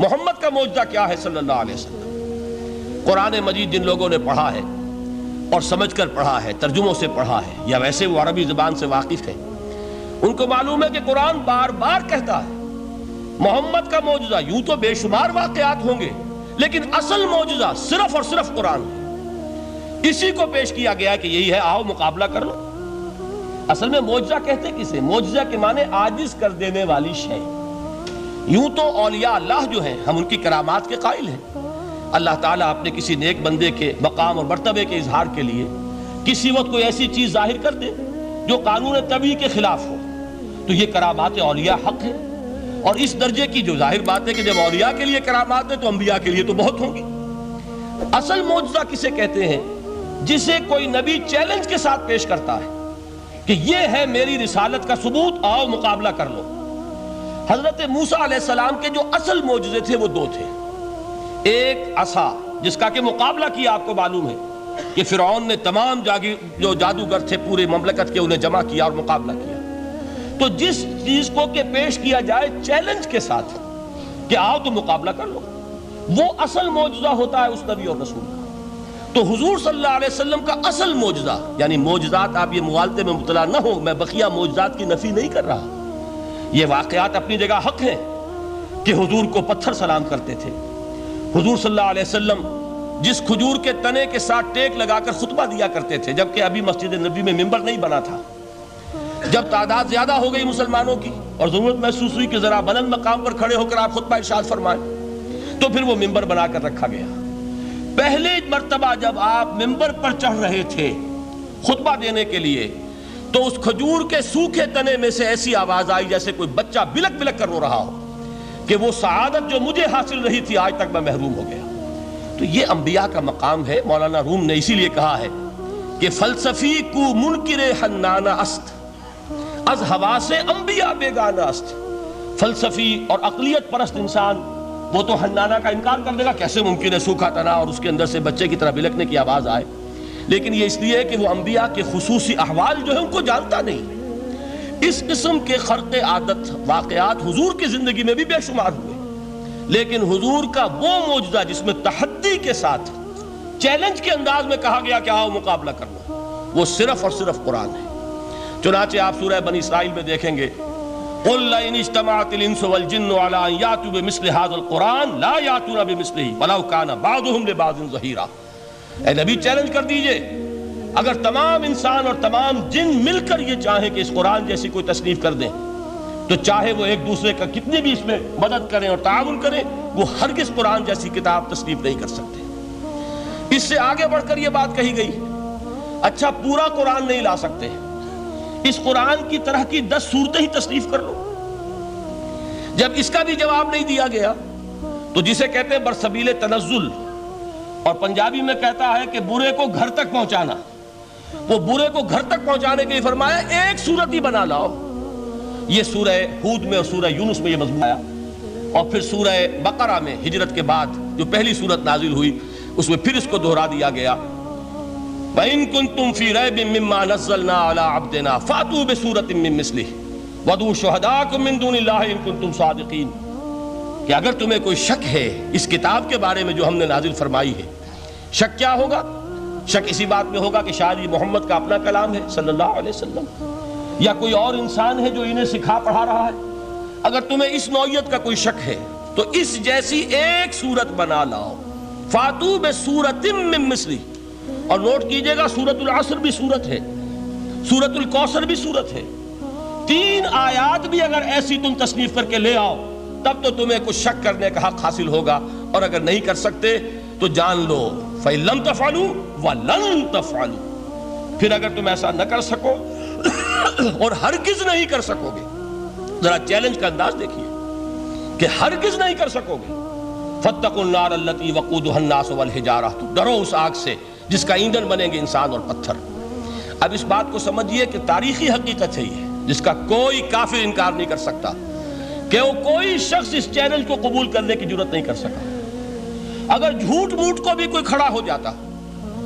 محمد کا معجزہ کیا ہے صلی اللہ علیہ وسلم؟ قرآن مجید جن لوگوں نے پڑھا ہے اور سمجھ کر پڑھا ہے، ترجموں سے پڑھا ہے، یا ویسے وہ عربی زبان سے واقف ہیں، ان کو معلوم ہے کہ قرآن بار بار کہتا ہے محمد کا معجزہ یوں تو بے شمار واقعات ہوں گے، لیکن اصل معجزہ صرف اور صرف قرآن ہے۔ اسی کو پیش کیا گیا کہ یہی ہے، آؤ مقابلہ کر لو۔ اصل میں معجزہ کہتے کسے؟ معجزہ کے معنی عاجز کر دینے والی شے۔ یوں تو اولیاء اللہ جو ہیں ہم ان کی کرامات کے قائل ہیں، اللہ تعالیٰ اپنے کسی نیک بندے کے مقام اور مرتبے کے اظہار کے لیے کسی وقت کوئی ایسی چیز ظاہر کر دے جو قانون طبیعی کے خلاف ہو، تو یہ کرامات اولیاء حق ہے۔ اور اس درجے کی جو ظاہر بات ہے کہ جب اولیاء کے لیے کرامات ہے تو انبیاء کے لیے تو بہت ہوں گی۔ اصل معجزہ کسے کہتے ہیں؟ جسے کوئی نبی چیلنج کے ساتھ پیش کرتا ہے کہ یہ ہے میری رسالت کا ثبوت، آؤ مقابلہ کر لو۔ حضرت موسیٰ علیہ السلام کے جو اصل معجزے تھے وہ دو تھے۔ ایک عصا، جس کا کہ مقابلہ کیا، آپ کو معلوم ہے کہ فرعون نے تمام جو جادوگر تھے پورے مملکت کے انہیں جمع کیا اور مقابلہ کیا۔ تو جس چیز کو کہ پیش کیا جائے چیلنج کے ساتھ کہ آؤ تو مقابلہ کر لو، وہ اصل معجزہ ہوتا ہے اس نبی اور رسول کا۔ تو حضور صلی اللہ علیہ وسلم کا اصل معجزہ، یعنی معجزات، آپ یہ مغالطے میں مبتلا نہ ہو، میں بقیہ معجزات کی نفی نہیں کر رہا، یہ واقعات اپنی جگہ حق ہیں کہ حضور کو پتھر سلام کرتے تھے۔ حضور صلی اللہ علیہ وسلم جس کھجور کے تنے کے ساتھ ٹیک لگا کر خطبہ دیا کرتے تھے، جبکہ ابھی مسجد نبی میں ممبر نہیں بنا تھا، جب تعداد زیادہ ہو گئی مسلمانوں کی اور ضرورت محسوس ہوئی کہ ذرا بلند مقام پر کھڑے ہو کر آپ خطبہ ارشاد فرمائیں، تو پھر وہ ممبر بنا کر رکھا گیا۔ پہلے مرتبہ جب آپ ممبر پر چڑھ رہے تھے خطبہ دینے کے لیے، تو اس کھجور کے سوکھے تنے میں سے ایسی آواز آئی جیسے کوئی بچہ بلک بلک کر رو رہا ہو کہ وہ سعادت جو مجھے حاصل رہی تھی آج تک میں محروم ہو گیا۔ تو یہ انبیاء کا مقام ہے۔ مولانا روم نے اسی لیے کہا ہے کہ فلسفی کو منکر حنانہ است، از حواس انبیاء بیگانہ است۔ فلسفی اور عقلیت پرست انسان وہ تو حنانہ کا انکار کر دے گا، کیسے ممکن ہے سوکھا تنا اور اس کے اندر سے بچے کی طرح بلکنے کی آواز آئے، لیکن یہ اس لیے ہے کہ وہ انبیاء کے خصوصی احوال جو ہے ان کو جانتا نہیں۔ اس قسم کے خرق عادت واقعات حضور کی زندگی میں بھی بے شمار ہوئے، لیکن حضور کا وہ معجزہ جس میں تحدی کے ساتھ چیلنج کے انداز میں کہا گیا کہ آؤ مقابلہ کر لو، وہ صرف اور صرف قرآن ہے۔ چنانچہ آپ سورہ بنی اسرائیل میں دیکھیں گے قُلْ لَئِنِ اجْتَمَعَتِ الْإِنسُ وَالْجِنُّ عَلَىٰ أَن يَأْتُوا بِمِثْلِ هَٰذَا الْقُرْآنِ لَا يَأْتُونَ بِمِثْلِهِ وَلَوْ كَانَ بَعْضُهُمْ لِبَعْضٍ ظَهِيرًا۔ اے نبی چیلنج کر دیجئے، اگر تمام انسان اور تمام جن مل کر یہ چاہیں کہ اس قرآن جیسی کوئی تصنیف کر دیں، تو چاہے وہ ایک دوسرے کا کتنی بھی اس میں مدد کریں اور تعاون کریں، وہ ہرگز قرآن جیسی کتاب تصنیف نہیں کر سکتے۔ اس سے آگے بڑھ کر یہ بات کہی گئی، اچھا پورا قرآن نہیں لا سکتے، اس قرآن کی طرح کی 10 صورتیں ہی تصنیف کر لو۔ جب اس کا بھی جواب نہیں دیا گیا تو جسے کہتے ہیں برسبیل تنزل، اور پنجابی میں کہتا ہے کہ برے کو گھر تک پہنچانا، وہ برے کو گھر تک پہنچانے کے لیے فرمایا ایک صورت ہی بنا لاؤ۔ یہ سورہ ہود میں اور سورہ یونس میں یہ مضمون آیا، اور پھر سورہ بقرہ میں ہجرت کے بعد جو پہلی سورت نازل ہوئی اس میں پھر اس کو دہرا دیا گیا، وَإِن كُنتُمْ فِي رَيْبٍ مِّمَّا نَزَّلْنَا عَلَىٰ عَبْدِنَا فَأْتُوا بِسُورَةٍ مِّن مِّثْلِهِ وَادْعُوا شُهَدَاءَكُم مِّن دُونِ اللَّهِ إِن كُنتُمْ صَادِقِينَ۔ کہ اگر تمہیں کوئی شک ہے اس کتاب کے بارے میں جو ہم نے نازل فرمائی ہے، شک کیا ہوگا؟ شک اسی بات میں ہوگا کہ شاید یہ محمد کا اپنا کلام ہے صلی اللہ علیہ وسلم، یا کوئی اور انسان ہے جو انہیں سکھا پڑھا رہا ہے۔ اگر تمہیں اس نوعیت کا کوئی شک ہے تو اس جیسی ایک صورت بنا لاؤ، فَأْتُوا بِسُورَةٍ مِّن مِّثْلِهِ۔ اور نوٹ کیجئے گا سورۃ العصر بھی سورت ہے، سورۃ الکوثر بھی سورت ہے، 3 آیات بھی اگر ایسی تم تصنیف کر کے لے آؤ تب تو تمہیں کچھ شک کرنے کا حق حاصل ہوگا، اور اگر نہیں کر سکتے تو جان لو فَإِن لَمْ تَفْعَلُوا وَلَن تَفْعَلُوا۔ پھر اگر تم ایسا نہ کر سکو اور ہرگز نہیں کر سکو گے، ذرا چیلنج کا انداز دیکھیے کہ ہرگز نہیں کر سکو گے، فَاتَّقُوا النَّارَ الَّتِي وَقُودُهَا النَّاسُ وَالْحِجَارَةُ، ڈرو اس آگ سے جس کا ایندھن بنیں گے انسان اور پتھر۔ اب اس بات کو سمجھیے کہ تاریخی حقیقت ہے یہ، جس کا کوئی کافر انکار نہیں کر سکتا، کہ وہ کوئی شخص اس چیلنج کو قبول کرنے کی جرات نہیں کر سکا۔ اگر جھوٹ موٹ کو بھی کوئی کھڑا ہو جاتا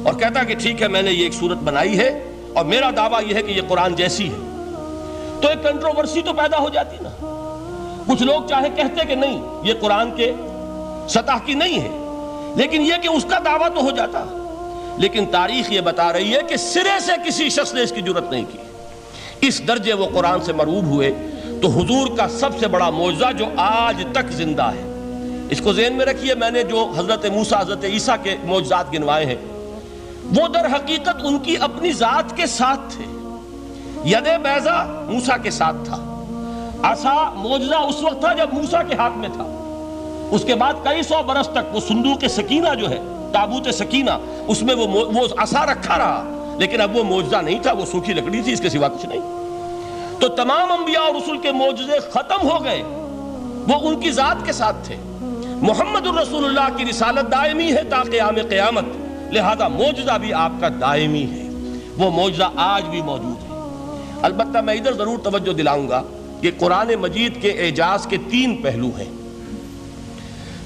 اور کہتا کہ ٹھیک ہے میں نے یہ ایک صورت بنائی ہے اور میرا دعویٰ یہ ہے کہ یہ قرآن جیسی ہے، تو ایک کنٹروورسی تو پیدا ہو جاتی نا۔ کچھ لوگ چاہے کہتے کہ نہیں یہ قرآن کے سطح کی نہیں ہے، لیکن یہ کہ اس کا دعویٰ تو ہو جاتا، لیکن تاریخ یہ بتا رہی ہے کہ سرے سے کسی شخص نے اس کی جرت نہیں کی۔ اس درجے وہ قرآن سے مرعوب ہوئے تو حضور کا سب سے بڑا معجزہ جو آج تک زندہ ہے، اس کو ذہن میں رکھیے، میں نے جو حضرت موسیٰ حضرت عیسیٰ کے معجزات گنوائے ہیں وہ در حقیقت ان کی اپنی ذات کے ساتھ تھے۔ ید بیضا موسیٰ کے ساتھ تھا، عصا معجزہ اس وقت تھا جب موسیٰ کے ہاتھ میں تھا، اس کے بعد کئی سو برس تک وہ صندوق سکینہ جو ہے، تابوت سکینہ، اس میں وہ عصا رکھا رہا، لیکن اب وہ معجزہ نہیں تھا، وہ سوکھی لکڑی تھی، اس کے سوا کچھ نہیں۔ تو تمام انبیاء اور رسول کے معجزے ختم ہو گئے، وہ ان کی ذات کے ساتھ تھے۔ محمد الرسول اللہ کی رسالت دائمی ہے تا قیام قیامت، لہذا معجزہ بھی آپ کا دائمی ہے، وہ معجزہ آج بھی موجود ہے۔ البتہ میں ادھر ضرور توجہ دلاؤں گا کہ قرآن مجید کے اعجاز کے 3 پہلو ہیں۔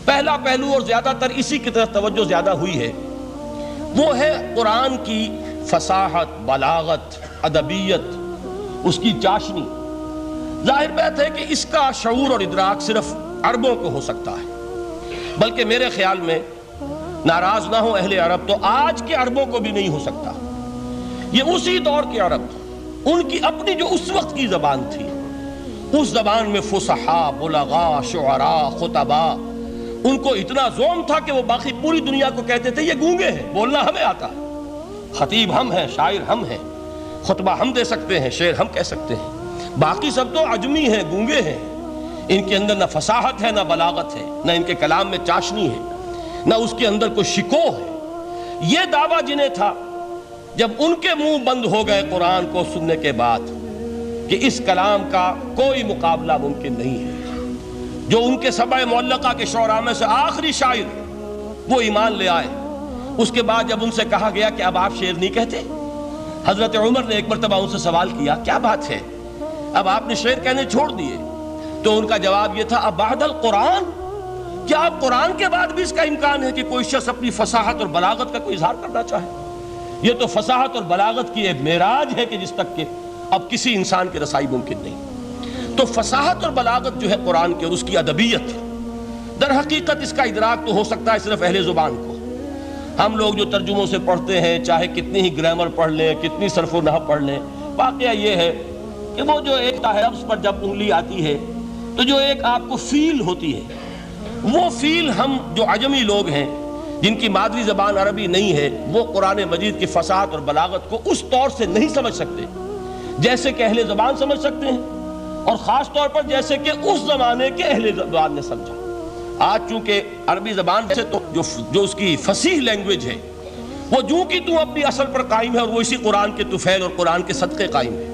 پہلا پہلو، اور زیادہ تر اسی کی طرف توجہ زیادہ ہوئی ہے، وہ ہے قرآن کی فصاحت، بلاغت، ادبیت، اس کی چاشنی۔ ظاہر بات ہے کہ اس کا شعور اور ادراک صرف عربوں کو ہو سکتا ہے، بلکہ میرے خیال میں ناراض نہ ہو اہل عرب تو آج کے عربوں کو بھی نہیں ہو سکتا۔ یہ اسی دور کے عرب، ان کی اپنی جو اس وقت کی زبان تھی، اس زبان میں فصحاء، بلغاء، شعراء، خطباء، ان کو اتنا ذوم تھا کہ وہ باقی پوری دنیا کو کہتے تھے یہ گونگے ہیں، بولنا ہمیں آتا ہے، خطیب ہم ہیں، شاعر ہم ہیں، خطبہ ہم دے سکتے ہیں، شعر ہم کہہ سکتے ہیں، باقی سب تو عجمی ہیں، گونگے ہیں، ان کے اندر نہ فصاحت ہے، نہ بلاغت ہے، نہ ان کے کلام میں چاشنی ہے، نہ اس کے اندر کوئی شکو ہے۔ یہ دعویٰ جنہیں تھا، جب ان کے منہ بند ہو گئے قرآن کو سننے کے بعد کہ اس کلام کا کوئی مقابلہ ممکن نہیں ہے، جو ان کے سبع معلقہ کے شعراء میں سے آخری شاعر وہ ایمان لے آئے، اس کے بعد جب ان سے کہا گیا کہ اب آپ شعر نہیں کہتے، حضرت عمر نے ایک مرتبہ ان سے سوال کیا کیا بات ہے، اب آپ نے شعر کہنے چھوڑ دیے؟ تو ان کا جواب یہ تھا اب بعد القرآن، کیا اب قرآن کے بعد بھی اس کا امکان ہے کہ کوئی شخص اپنی فصاحت اور بلاغت کا کوئی اظہار کرنا چاہے؟ یہ تو فصاحت اور بلاغت کی ایک معراج ہے کہ جس تک کہ اب کسی انسان کی رسائی ممکن نہیں۔ تو فصاحت اور بلاغت جو ہے قرآن کے اور اس کی ادبیت، در حقیقت اس کا ادراک تو ہو سکتا ہے صرف اہل زبان کو۔ ہم لوگ جو ترجموں سے پڑھتے ہیں، چاہے کتنی ہی گرامر پڑھ لیں، کتنی صرف و نحو پڑھ لیں، واقعہ یہ ہے کہ وہ جو ایک لفظ پر جب انگلی آتی ہے تو جو ایک آپ کو فیل ہوتی ہے، وہ فیل ہم جو عجمی لوگ ہیں جن کی مادری زبان عربی نہیں ہے، وہ قرآن مجید کی فصاحت اور بلاغت کو اس طور سے نہیں سمجھ سکتے جیسے کہ اہل زبان سمجھ سکتے ہیں، اور خاص طور پر جیسے کہ اس زمانے کے اہل زبان نے سمجھا۔ آج چونکہ عربی زبان سے تو جو اس کی فصیح لینگویج ہے وہ جوں کی توں اپنی اصل پر قائم ہے، اور وہ اسی قرآن کے طفیل اور قرآن کے صدقے قائم ہے،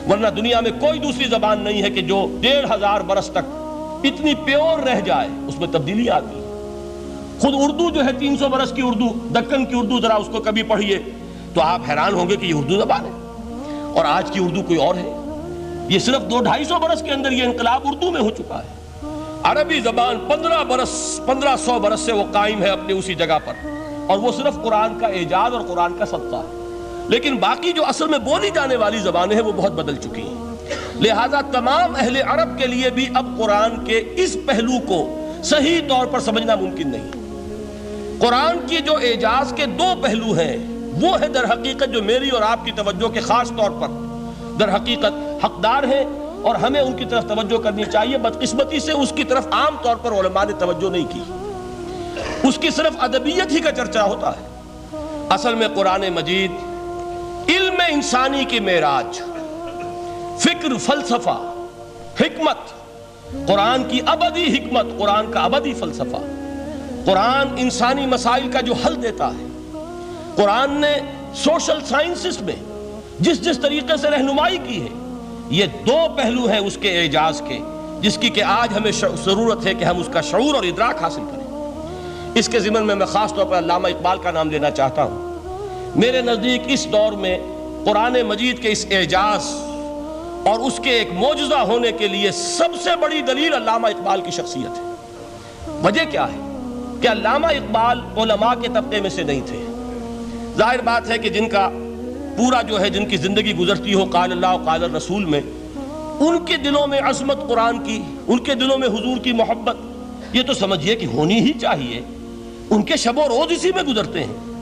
ورنہ دنیا میں کوئی دوسری زبان نہیں ہے کہ جو 1500 برس تک اتنی پیور رہ جائے، اس میں تبدیلی آتی ہے۔ خود اردو جو ہے 300 برس کی اردو، دکن کی اردو، ذرا اس کو کبھی پڑھیے تو آپ حیران ہوں گے کہ یہ اردو زبان ہے، اور آج کی اردو کوئی اور ہے۔ یہ صرف 200-250 برس کے اندر یہ انقلاب اردو میں ہو چکا ہے۔ عربی زبان 1500 برس سے وہ قائم ہے اپنی اسی جگہ پر، اور وہ صرف قرآن کا اعجاز اور قرآن کا صدقہ ہے، لیکن باقی جو اصل میں بولی جانے والی زبانیں ہیں وہ بہت بدل چکی ہیں۔ لہذا تمام اہل عرب کے لیے بھی اب قرآن کے اس پہلو کو صحیح طور پر سمجھنا ممکن نہیں۔ قرآن کی جو اعجاز کے 2 پہلو ہیں، وہ ہے در حقیقت جو میری اور آپ کی توجہ کے خاص طور پر در حقیقت حقدار ہیں، اور ہمیں ان کی طرف توجہ کرنی چاہیے۔ بدقسمتی سے اس کی طرف عام طور پر علماء نے توجہ نہیں کی، اس کی صرف ادبیت ہی کا چرچا ہوتا ہے۔ اصل میں قرآن مجید علم انسانی کی معراج، فکر، فلسفہ، حکمت، قرآن کی ابدی حکمت، قرآن کا ابدی فلسفہ، قرآن انسانی مسائل کا جو حل دیتا ہے، قرآن نے سوشل سائنسز میں جس طریقے سے رہنمائی کی ہے، یہ 2 پہلو ہیں اس کے اعجاز کے، جس کی کہ آج ہمیں ضرورت ہے کہ ہم اس کا شعور اور ادراک حاصل کریں۔ اس کے ضمن میں خاص طور پر علامہ اقبال کا نام لینا چاہتا ہوں۔ میرے نزدیک اس دور میں قرآن مجید کے اس اعجاز اور اس کے ایک معجزہ ہونے کے لیے سب سے بڑی دلیل علامہ اقبال کی شخصیت ہے۔ وجہ کیا ہے کہ علامہ اقبال علماء کے طبقے میں سے نہیں تھے۔ ظاہر بات ہے کہ جن کا پورا جو ہے جن کی زندگی گزرتی ہو قال اللہ و قال الرسول میں، ان کے دلوں میں عظمت قرآن کی، ان کے دلوں میں حضور کی محبت یہ تو سمجھیے کہ ہونی ہی چاہیے، ان کے شب و روز اسی میں گزرتے ہیں۔